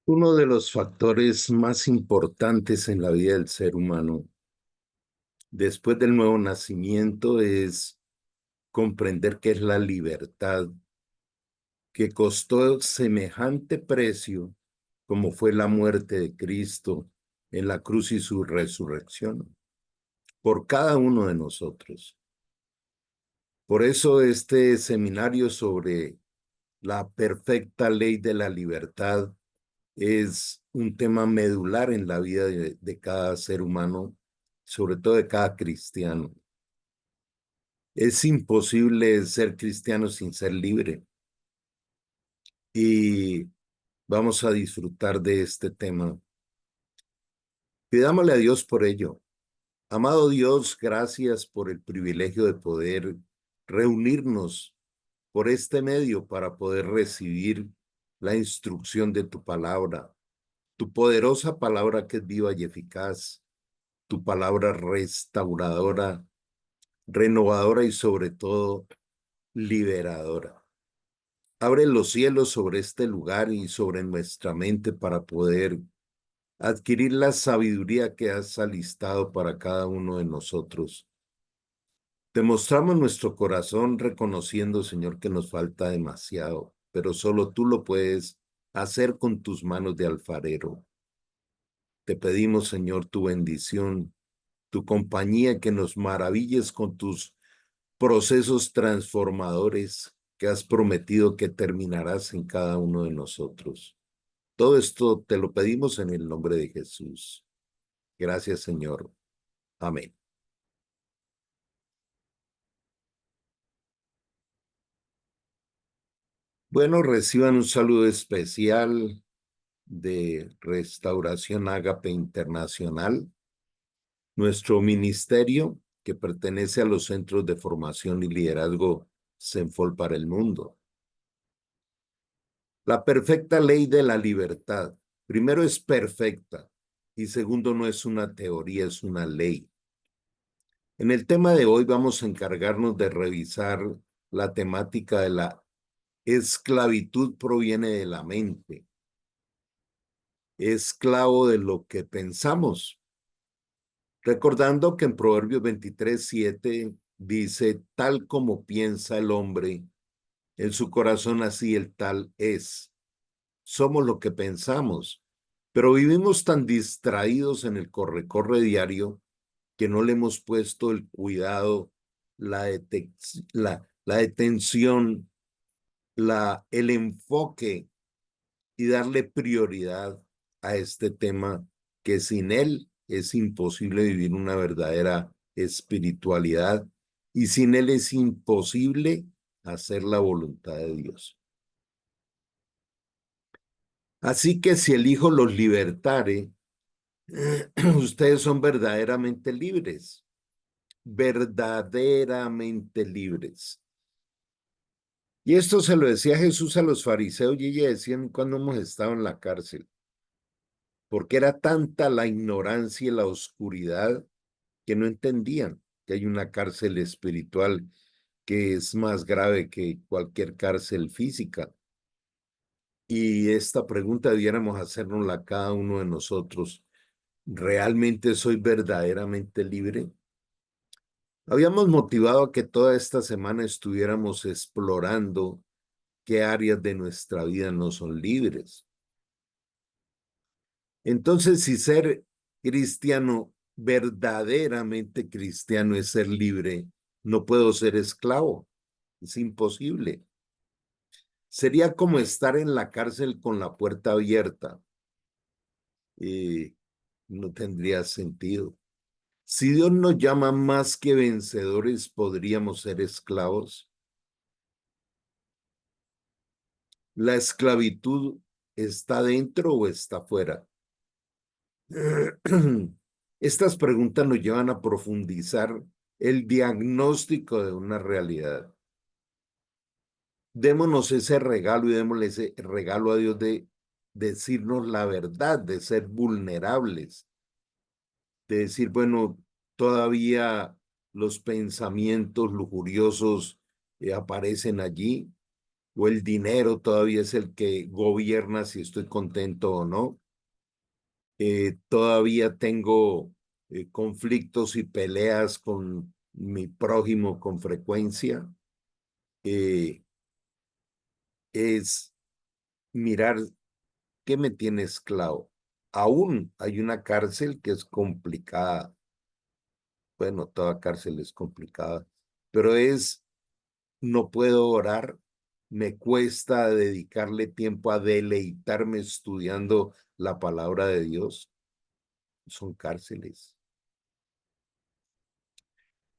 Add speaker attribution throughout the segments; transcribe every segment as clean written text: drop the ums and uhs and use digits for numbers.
Speaker 1: Uno de los factores más importantes en la vida del ser humano después del nuevo nacimiento es comprender qué es la libertad, que costó semejante precio como fue la muerte de Cristo en la cruz y su resurrección por cada uno de nosotros. Por eso este seminario sobre la perfecta ley de la libertad es un tema medular en la vida de cada ser humano, sobre todo de cada cristiano. Es imposible ser cristiano sin ser libre y vamos a disfrutar de este tema. Pidámosle a Dios por ello. Amado Dios, gracias por el privilegio de poder reunirnos por este medio para poder recibir la instrucción de tu palabra, tu poderosa palabra que es viva y eficaz, tu palabra restauradora, renovadora y sobre todo liberadora. Abre los cielos sobre este lugar y sobre nuestra mente para poder adquirir la sabiduría que has alistado para cada uno de nosotros. Te mostramos nuestro corazón reconociendo, Señor, que nos falta demasiado, pero solo tú lo puedes hacer con tus manos de alfarero. Te pedimos, Señor, tu bendición, tu compañía, que nos maravilles con tus procesos transformadores que has prometido que terminarás en cada uno de nosotros. Todo esto te lo pedimos en el nombre de Jesús. Gracias, Señor. Amén. Bueno, reciban un saludo especial de Restauración Ágape Internacional, nuestro ministerio que pertenece a los Centros de Formación y Liderazgo CENFOL para el mundo. La perfecta ley de la libertad, primero, es perfecta y segundo, no es una teoría, es una ley. En el tema de hoy vamos a encargarnos de revisar la temática de la esclavitud proviene de la mente. Esclavo de lo que pensamos. Recordando que en Proverbios 23:7 dice, tal como piensa el hombre, en su corazón así el tal es. Somos lo que pensamos, pero vivimos tan distraídos en el corre-corre diario que no le hemos puesto el cuidado, la detención, el enfoque y darle prioridad a este tema que sin él es imposible vivir una verdadera espiritualidad y sin él es imposible hacer la voluntad de Dios. Así que si el Hijo los libertare, ustedes son verdaderamente libres, verdaderamente libres. Y esto se lo decía Jesús a los fariseos y ellos decían cuando hemos estado en la cárcel, porque era tanta la ignorancia y la oscuridad que no entendían que hay una cárcel espiritual que es más grave que cualquier cárcel física. Y esta pregunta debiéramos hacernosla a cada uno de nosotros. ¿Realmente soy verdaderamente libre? Habíamos motivado a que toda esta semana estuviéramos explorando qué áreas de nuestra vida no son libres. Entonces, si ser cristiano, verdaderamente cristiano, es ser libre, no puedo ser esclavo. Es imposible. Sería como estar en la cárcel con la puerta abierta. No tendría sentido. Si Dios nos llama más que vencedores, ¿podríamos ser esclavos? ¿La esclavitud está dentro o está fuera? Estas preguntas nos llevan a profundizar el diagnóstico de una realidad. Démonos ese regalo y démosle ese regalo a Dios de decirnos la verdad, de ser vulnerables, de decir, bueno, todavía los pensamientos lujuriosos aparecen allí, o el dinero todavía es el que gobierna si estoy contento o no. Todavía tengo conflictos y peleas con mi prójimo con frecuencia. Eh, es mirar qué me tiene esclavo. Aún hay una cárcel que es complicada. Bueno, toda cárcel es complicada, pero no puedo orar, me cuesta dedicarle tiempo a deleitarme estudiando la palabra de Dios. Son cárceles.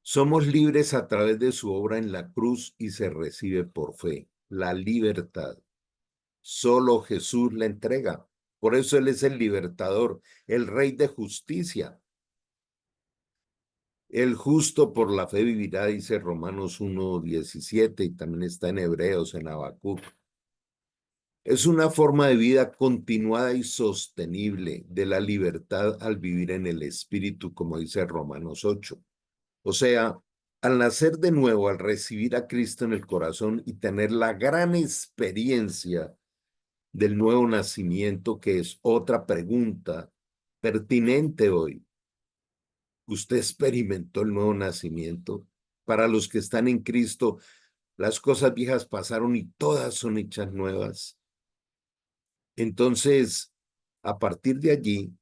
Speaker 1: Somos libres a través de su obra en la cruz y se recibe por fe. La libertad. Solo Jesús la entrega. Por eso Él es el libertador, el Rey de justicia. El justo por la fe vivirá, dice Romanos 1:17, y también está en Hebreos, en Habacuc. Es una forma de vida continuada y sostenible de la libertad al vivir en el Espíritu, como dice Romanos 8. O sea, al nacer de nuevo, al recibir a Cristo en el corazón y tener la gran experiencia del nuevo nacimiento, que es otra pregunta pertinente hoy. ¿Usted experimentó el nuevo nacimiento? Para los que están en Cristo, las cosas viejas pasaron y todas son hechas nuevas. Entonces, a partir de allí,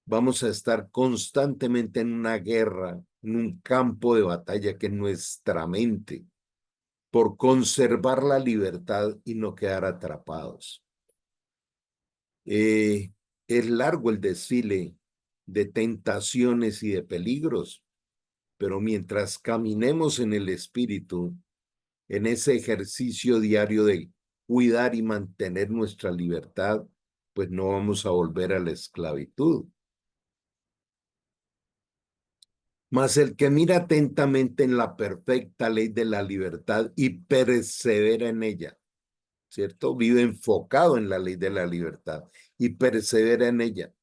Speaker 1: vamos a estar constantemente en una guerra, en un campo de batalla que es nuestra mente, por conservar la libertad y no quedar atrapados. Es largo el desfile de tentaciones y de peligros, pero mientras caminemos en el Espíritu, en ese ejercicio diario de cuidar y mantener nuestra libertad, pues no vamos a volver a la esclavitud. Mas el que mira atentamente en la perfecta ley de la libertad y persevera en ella, ¿cierto? Vive enfocado en la ley de la libertad y persevera en ella,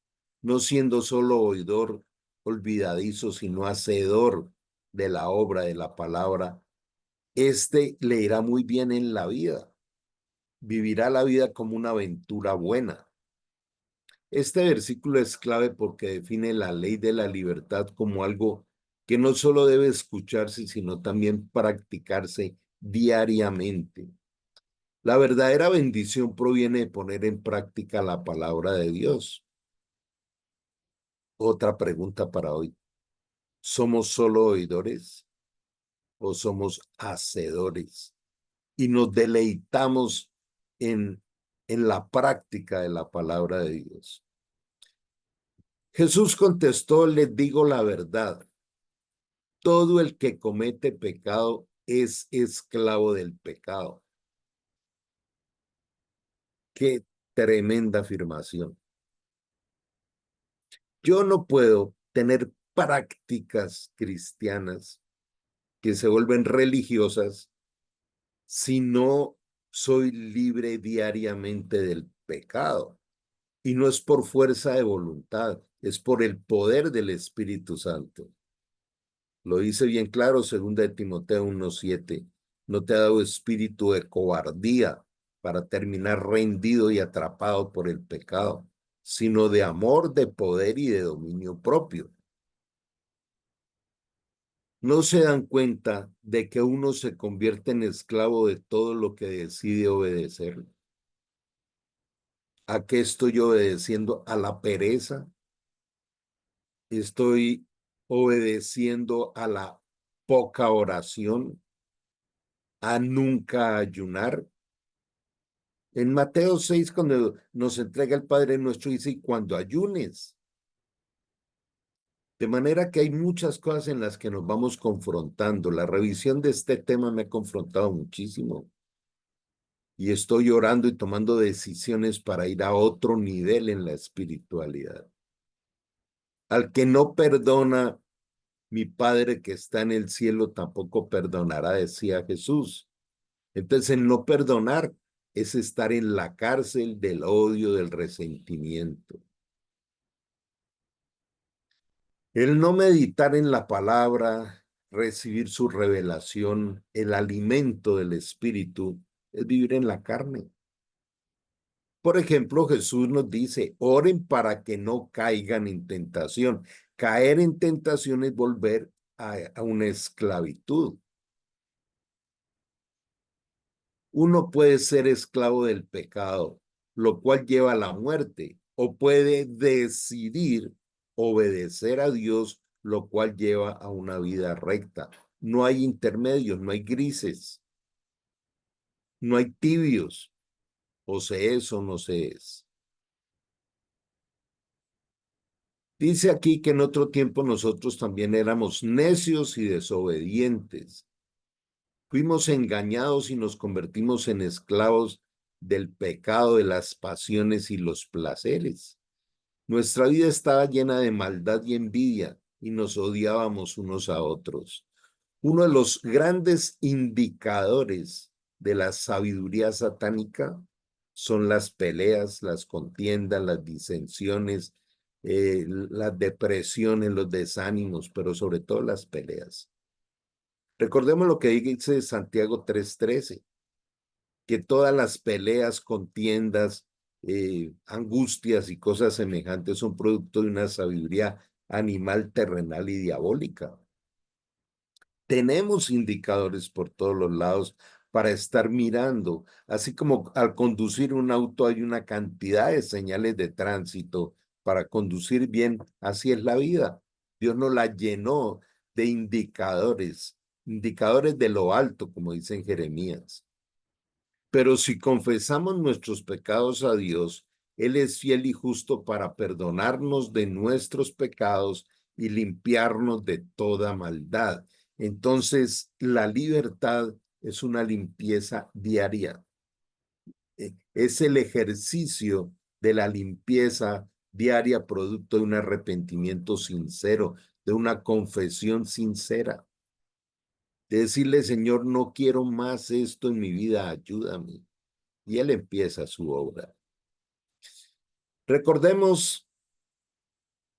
Speaker 1: no siendo solo oidor olvidadizo, sino hacedor de la obra, de la palabra. Este le irá muy bien en la vida, vivirá la vida como una aventura buena. Este versículo es clave porque define la ley de la libertad como algo que no solo debe escucharse, sino también practicarse diariamente. La verdadera bendición proviene de poner en práctica la palabra de Dios. Otra pregunta para hoy. ¿Somos solo oidores o somos hacedores? Y nos deleitamos en la práctica de la palabra de Dios. Jesús contestó, les digo la verdad. Todo el que comete pecado es esclavo del pecado. Qué tremenda afirmación. Yo no puedo tener prácticas cristianas que se vuelven religiosas si no soy libre diariamente del pecado. Y no es por fuerza de voluntad, es por el poder del Espíritu Santo. Lo dice bien claro, 2 Timoteo 1:7. No te ha dado espíritu de cobardía para terminar rendido y atrapado por el pecado, sino de amor, de poder y de dominio propio. No se dan cuenta de que uno se convierte en esclavo de todo lo que decide obedecer. ¿A qué estoy obedeciendo? ¿A la pereza? ¿Estoy obedeciendo a la poca oración? ¿A nunca ayunar? En Mateo 6, cuando nos entrega el Padre nuestro, dice, y cuando ayunes. De manera que hay muchas cosas en las que nos vamos confrontando. La revisión de este tema me ha confrontado muchísimo. Y estoy orando y tomando decisiones para ir a otro nivel en la espiritualidad. Al que no perdona, mi Padre que está en el cielo tampoco perdonará, decía Jesús. Entonces, el no perdonar es estar en la cárcel del odio, del resentimiento. El no meditar en la palabra, recibir su revelación, el alimento del Espíritu, es vivir en la carne. Por ejemplo, Jesús nos dice, oren para que no caigan en tentación. Caer en tentación es volver a una esclavitud. Uno puede ser esclavo del pecado, lo cual lleva a la muerte, o puede decidir obedecer a Dios, lo cual lleva a una vida recta. No hay intermedios, no hay grises, no hay tibios, o se es o no se es. Dice aquí que en otro tiempo nosotros también éramos necios y desobedientes. Fuimos engañados y nos convertimos en esclavos del pecado, de las pasiones y los placeres. Nuestra vida estaba llena de maldad y envidia y nos odiábamos unos a otros. Uno de los grandes indicadores de la sabiduría satánica son las peleas, las contiendas, las disensiones, las depresiones, los desánimos, pero sobre todo las peleas. Recordemos lo que dice Santiago 3:13, que todas las peleas, contiendas, angustias y cosas semejantes son producto de una sabiduría animal, terrenal y diabólica. Tenemos indicadores por todos los lados para estar mirando, así como al conducir un auto hay una cantidad de señales de tránsito para conducir bien, así es la vida. Dios nos la llenó de indicadores, indicadores de lo alto, como dice en Jeremías. Pero si confesamos nuestros pecados a Dios, Él es fiel y justo para perdonarnos de nuestros pecados y limpiarnos de toda maldad. Entonces, la libertad es una limpieza diaria. Es el ejercicio de la limpieza diaria producto de un arrepentimiento sincero, de una confesión sincera, de decirle, Señor, no quiero más esto en mi vida, ayúdame. Y Él empieza su obra. Recordemos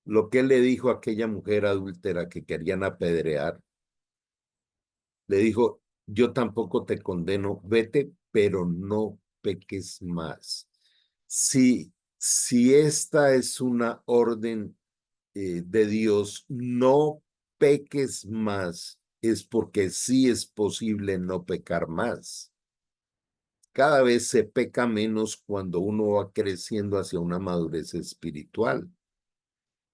Speaker 1: lo que Él le dijo a aquella mujer adúltera que querían apedrear. Le dijo, yo tampoco te condeno, vete, pero no peques más. Si esta es una orden de Dios, no peques más, es porque sí es posible no pecar más. Cada vez se peca menos cuando uno va creciendo hacia una madurez espiritual.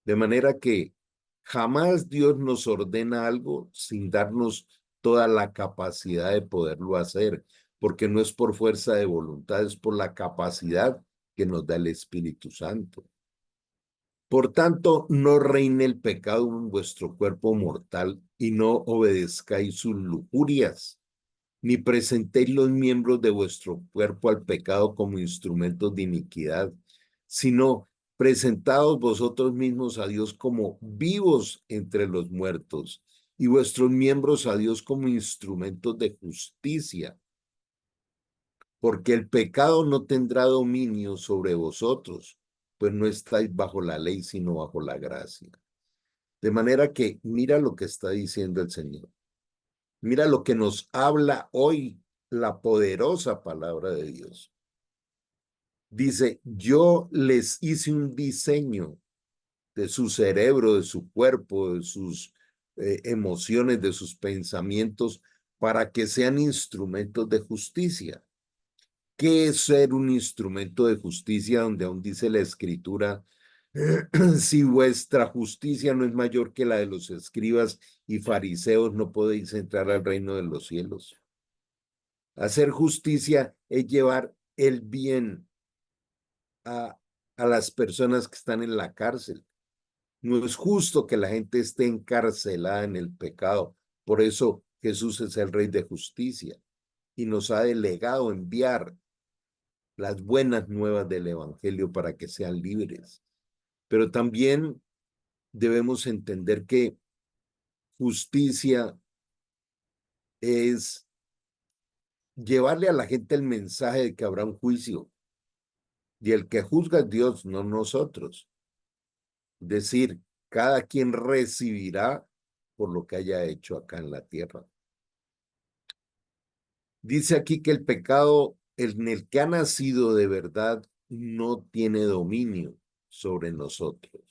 Speaker 1: De manera que jamás Dios nos ordena algo sin darnos toda la capacidad de poderlo hacer, porque no es por fuerza de voluntad, es por la capacidad que nos da el Espíritu Santo. Por tanto, no reine el pecado en vuestro cuerpo mortal y no obedezcáis sus lujurias, ni presentéis los miembros de vuestro cuerpo al pecado como instrumentos de iniquidad, sino presentaos vosotros mismos a Dios como vivos entre los muertos y vuestros miembros a Dios como instrumentos de justicia, porque el pecado no tendrá dominio sobre vosotros, pues no estáis bajo la ley, sino bajo la gracia. De manera que mira lo que está diciendo el Señor. Mira lo que nos habla hoy la poderosa palabra de Dios. Dice, yo les hice un diseño de su cerebro, de su cuerpo, de sus emociones, de sus pensamientos, para que sean instrumentos de justicia. ¿Qué es ser un instrumento de justicia donde aún dice la Escritura, si vuestra justicia no es mayor que la de los escribas y fariseos, no podéis entrar al reino de los cielos? Hacer justicia es llevar el bien a, a las personas que están en la cárcel. No es justo que la gente esté encarcelada en el pecado. Por eso Jesús es el Rey de justicia y nos ha delegado enviar las buenas nuevas del Evangelio para que sean libres. Pero también debemos entender que justicia es llevarle a la gente el mensaje de que habrá un juicio y el que juzga es Dios, no nosotros. Es decir, cada quien recibirá por lo que haya hecho acá en la tierra. Dice aquí que el pecado en el que ha nacido de verdad no tiene dominio sobre nosotros.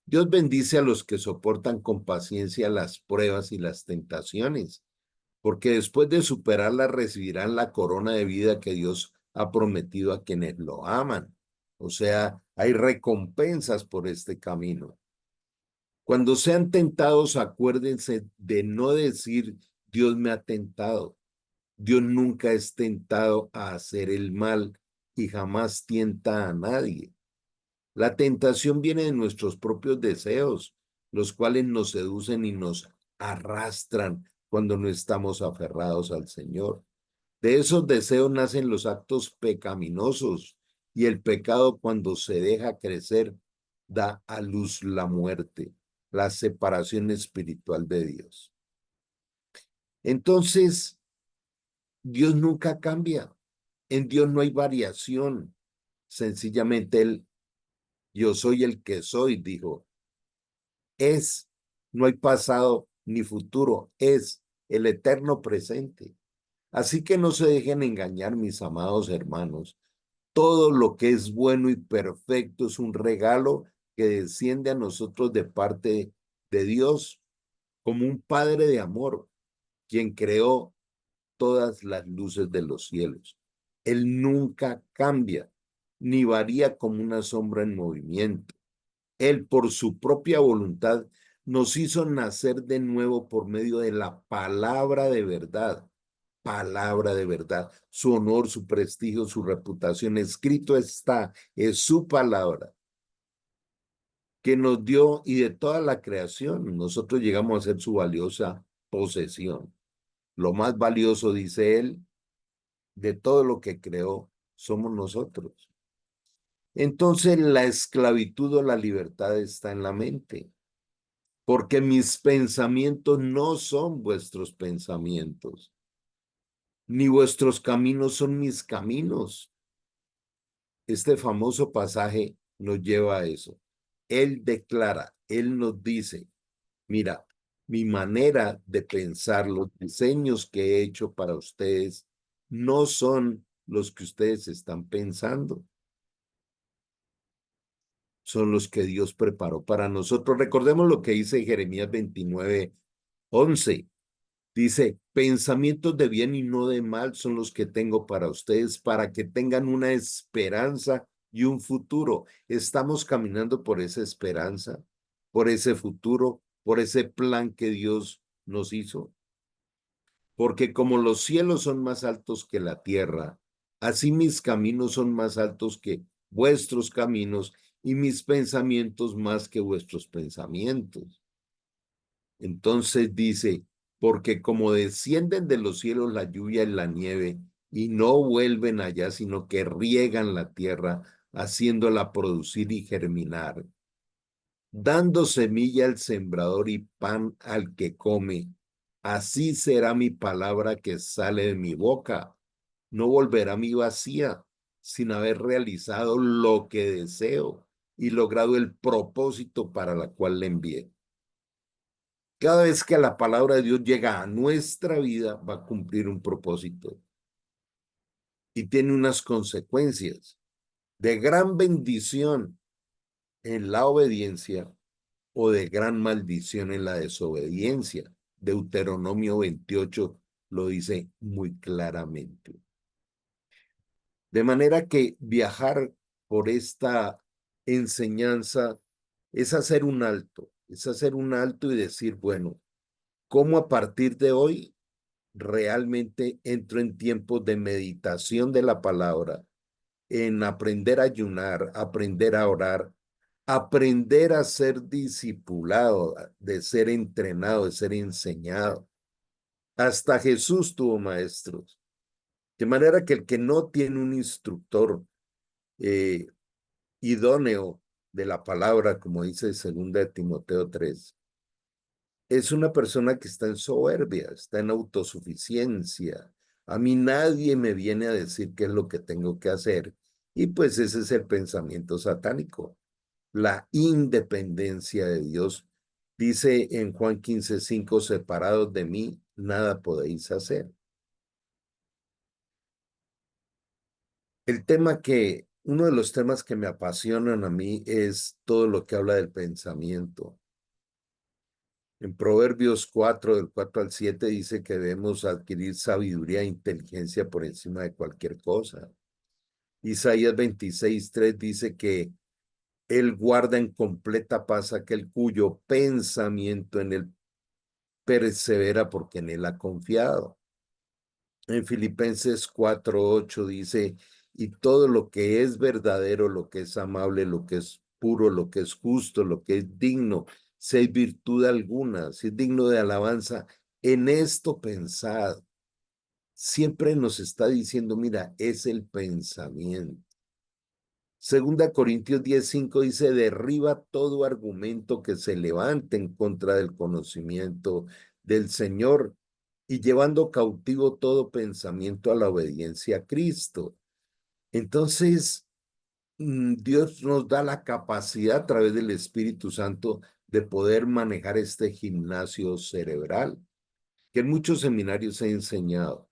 Speaker 1: Dios bendice a los que soportan con paciencia las pruebas y las tentaciones, porque después de superarlas recibirán la corona de vida que Dios ha prometido a quienes lo aman. O sea, hay recompensas por este camino. Cuando sean tentados, acuérdense de no decir, Dios me ha tentado. Dios nunca es tentado a hacer el mal y jamás tienta a nadie. La tentación viene de nuestros propios deseos, los cuales nos seducen y nos arrastran cuando no estamos aferrados al Señor. De esos deseos nacen los actos pecaminosos y el pecado cuando se deja crecer da a luz la muerte, la separación espiritual de Dios. Entonces, Dios nunca cambia. En Dios no hay variación. Sencillamente Él, yo soy el que soy, dijo. Es, no hay pasado ni futuro, es el eterno presente. Así que no se dejen engañar, mis amados hermanos. Todo lo que es bueno y perfecto es un regalo que desciende a nosotros de parte de Dios como un Padre de amor, quien creó todas las luces de los cielos. Él nunca cambia, ni varía como una sombra en movimiento. Él, por su propia voluntad, nos hizo nacer de nuevo por medio de la palabra de verdad. Palabra de verdad. Su honor, su prestigio, su reputación, escrito está, es su palabra que nos dio y de toda la creación. Nosotros llegamos a ser su valiosa posesión. Lo más valioso, dice él, de todo lo que creó, somos nosotros. Entonces la esclavitud o la libertad está en la mente, porque mis pensamientos no son vuestros pensamientos, ni vuestros caminos son mis caminos. Este famoso pasaje nos lleva a eso. Él declara, él nos dice, mira, mi manera de pensar, los diseños que he hecho para ustedes, no son los que ustedes están pensando. Son los que Dios preparó para nosotros. Recordemos lo que dice Jeremías 29:11. Dice, pensamientos de bien y no de mal son los que tengo para ustedes, para que tengan una esperanza y un futuro. Estamos caminando por esa esperanza, por ese futuro, por ese plan que Dios nos hizo. Porque como los cielos son más altos que la tierra, así mis caminos son más altos que vuestros caminos y mis pensamientos más que vuestros pensamientos. Entonces dice, porque como descienden de los cielos la lluvia y la nieve y no vuelven allá, sino que riegan la tierra, haciéndola producir y germinar, dando semilla al sembrador y pan al que come. Así será mi palabra que sale de mi boca. No volverá a mí vacía, sin haber realizado lo que deseo y logrado el propósito para la cual le envié. Cada vez que la palabra de Dios llega a nuestra vida, va a cumplir un propósito y tiene unas consecuencias de gran bendición en la obediencia o de gran maldición en la desobediencia. Deuteronomio 28 lo dice muy claramente. De manera que viajar por esta enseñanza es hacer un alto y decir, bueno, ¿cómo a partir de hoy realmente entro en tiempos de meditación de la palabra, en aprender a ayunar, aprender a orar, aprender a ser discipulado, de ser entrenado, de ser enseñado? Hasta Jesús tuvo maestros. De manera que el que no tiene un instructor eh, idóneo de la palabra, como dice 2 Timoteo 3, es una persona que está en soberbia, está en autosuficiencia. A mí nadie me viene a decir qué es lo que tengo que hacer. Y pues ese es el pensamiento satánico, la independencia de Dios. Dice en Juan 15:5, separados de mí, nada podéis hacer. Uno de los temas que me apasionan a mí es todo lo que habla del pensamiento. En Proverbios 4, del 4 al 7, dice que debemos adquirir sabiduría e inteligencia por encima de cualquier cosa. Isaías 26:3 dice que Él guarda en completa paz aquel cuyo pensamiento en Él persevera porque en Él ha confiado. En Filipenses 4:8 dice, y todo lo que es verdadero, lo que es amable, lo que es puro, lo que es justo, lo que es digno, si hay virtud alguna, si es digno de alabanza, en esto pensad. Siempre nos está diciendo, mira, es el pensamiento. Segunda Corintios 10:5 dice, derriba todo argumento que se levante en contra del conocimiento del Señor y llevando cautivo todo pensamiento a la obediencia a Cristo. Entonces, Dios nos da la capacidad a través del Espíritu Santo de poder manejar este gimnasio cerebral, que en muchos seminarios he enseñado.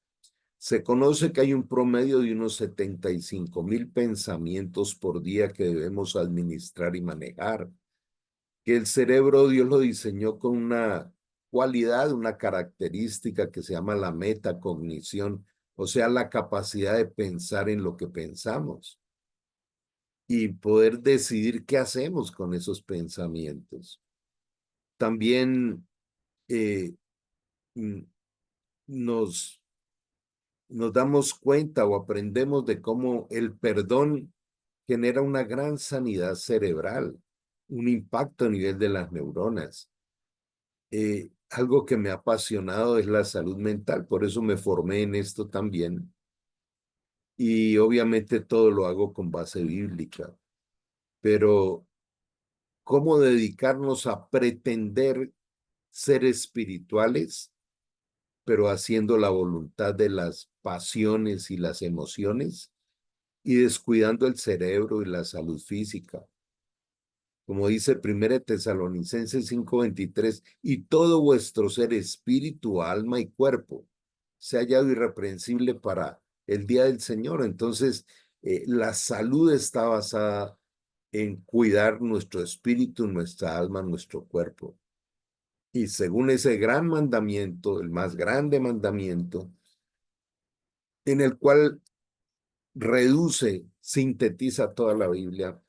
Speaker 1: Se conoce que hay un promedio de unos 75,000 pensamientos por día que debemos administrar y manejar, que el cerebro Dios lo diseñó con una cualidad, una característica que se llama la metacognición, o sea, la capacidad de pensar en lo que pensamos y poder decidir qué hacemos con esos pensamientos. También eh, mm, nos nos damos cuenta o aprendemos de cómo el perdón genera una gran sanidad cerebral, un impacto a nivel de las neuronas. Algo que me ha apasionado es la salud mental, por eso me formé en esto también. Y obviamente todo lo hago con base bíblica, pero ¿cómo dedicarnos a pretender ser espirituales, pero haciendo la voluntad de las pasiones y las emociones? Y descuidando el cerebro y la salud física. Como dice 1 Tesalonicenses 5:23, y todo vuestro ser, espíritu, alma y cuerpo, se ha hallado irreprensible para el día del Señor. Entonces, la salud está basada en cuidar nuestro espíritu, nuestra alma, nuestro cuerpo. Y según ese gran mandamiento, el más grande mandamiento, en el cual reduce, sintetiza toda la Biblia.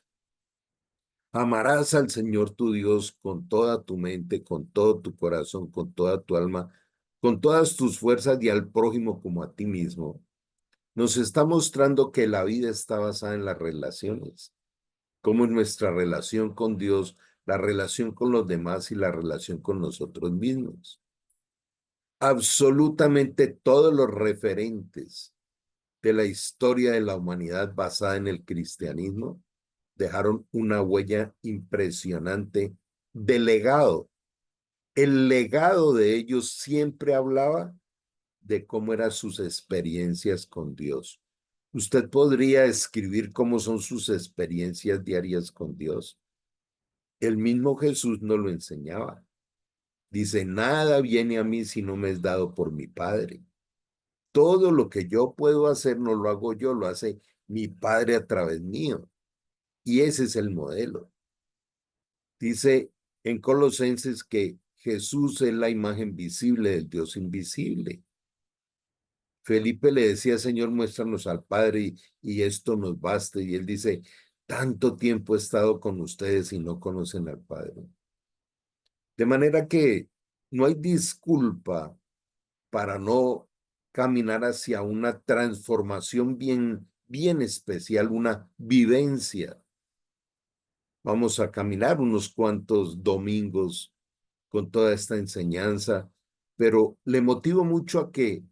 Speaker 1: Amarás al Señor tu Dios con toda tu mente, con todo tu corazón, con toda tu alma, con todas tus fuerzas y al prójimo como a ti mismo. Nos está mostrando que la vida está basada en las relaciones, como en nuestra relación con Dios, la relación con los demás y la relación con nosotros mismos. Absolutamente todos los referentes de la historia de la humanidad basada en el cristianismo dejaron una huella impresionante de legado. El legado de ellos siempre hablaba de cómo eran sus experiencias con Dios. Usted podría escribir cómo son sus experiencias diarias con Dios. El mismo Jesús nos lo enseñaba. Dice, nada viene a mí si no me es dado por mi Padre. Todo lo que yo puedo hacer no lo hago yo, lo hace mi Padre a través mío. Y ese es el modelo. Dice en Colosenses que Jesús es la imagen visible del Dios invisible. Felipe le decía, Señor, muéstranos al Padre y esto nos basta. Y él dice, tanto tiempo he estado con ustedes y no conocen al Padre. De manera que no hay disculpa para no caminar hacia una transformación bien especial, una vivencia. Vamos a caminar unos cuantos domingos con toda esta enseñanza, pero le motivo mucho a que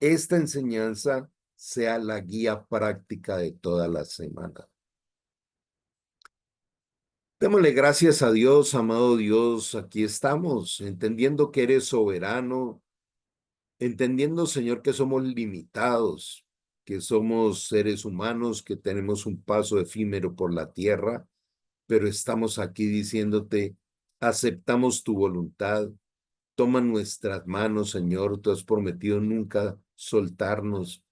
Speaker 1: esta enseñanza sea la guía práctica de toda la semana. Démosle gracias a Dios, amado Dios, aquí estamos, entendiendo que eres soberano, entendiendo, Señor, que somos limitados, que somos seres humanos, que tenemos un paso efímero por la tierra, pero estamos aquí diciéndote, aceptamos tu voluntad. Toma nuestras manos, Señor, tú has prometido nunca soltarnos.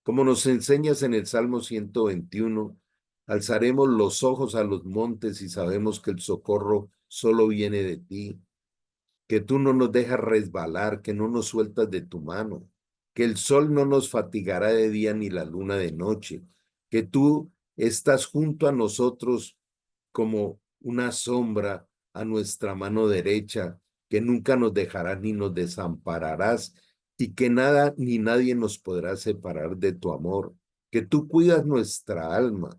Speaker 1: Como nos enseñas en el Salmo 121, alzaremos los ojos a los montes y sabemos que el socorro solo viene de ti, que tú no nos dejas resbalar, que no nos sueltas de tu mano, que el sol no nos fatigará de día ni la luna de noche, que tú estás junto a nosotros como una sombra a nuestra mano derecha, que nunca nos dejarás ni nos desampararás y que nada ni nadie nos podrá separar de tu amor, que tú cuidas nuestra alma,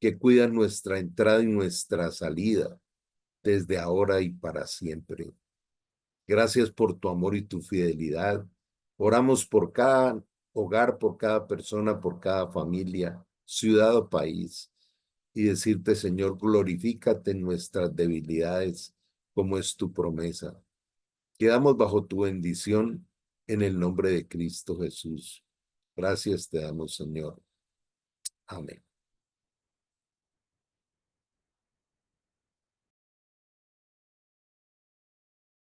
Speaker 1: que cuidas nuestra entrada y nuestra salida desde ahora y para siempre. Gracias por tu amor y tu fidelidad. Oramos por cada hogar, por cada persona, por cada familia, ciudad o país. Y decirte, Señor, glorifícate en nuestras debilidades, como es tu promesa. Quedamos bajo tu bendición en el nombre de Cristo Jesús. Gracias te damos, Señor. Amén.